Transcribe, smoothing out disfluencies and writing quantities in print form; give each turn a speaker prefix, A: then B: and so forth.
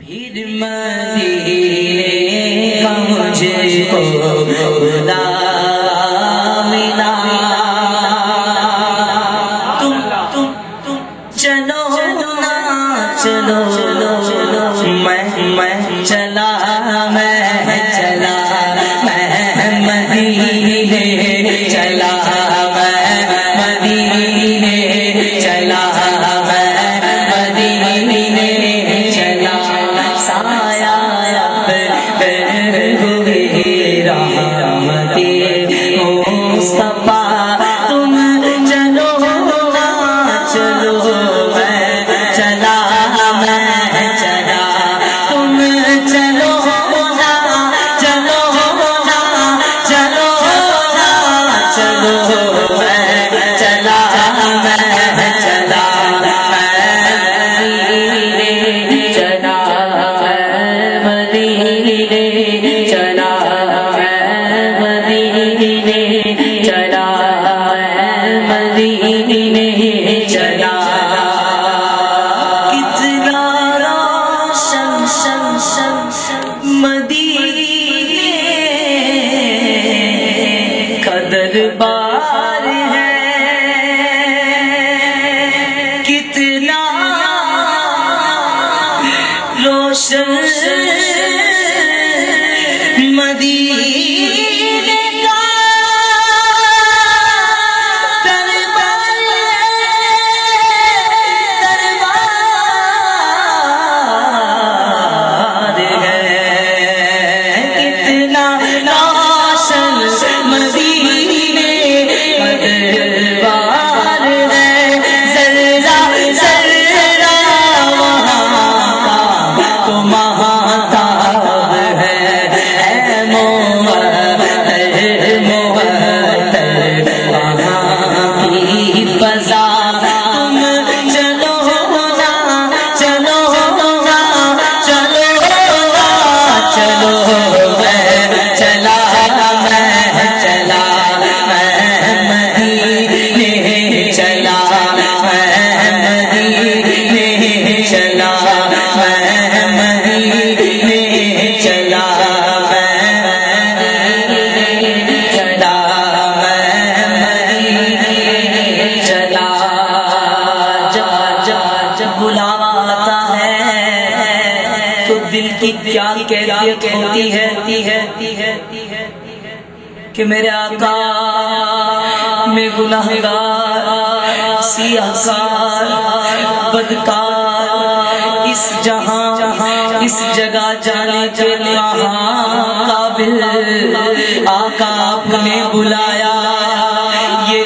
A: پھر مدینے کا مجھے کو خدا ملا، تم چلو نہ چلو، میں چلا مدینے چلا، مدینے چلا، مدینے چلا، سایہ ہوئے رحمتِ مصطفیٰ، تم چلو نہ چلو، میں چلا، تم چلو نہ چلو، چلو میں چلا، دربار ہے کتنا روشن مدینے کا دربار ہے، کتنا روشن مدینے دربار ہے، ذرا ذرا وہاں کا تو مہتاب ہے، اے موحد وہاں کی فضا، تم چلو نہ چلو، چلو چلو میں چلا، مدینے چلا، مدینے چلا، مدینے چلا، چلا، جب بلاوا آتا ہے تو دل کی کیا کیفیت ہوتی ہے کہ میرے آقا میں گناہگار، سیاہکار، بدکار، اس جہاں اس جگہ جانے کے قابل آقا آپ نے بلایا، یہ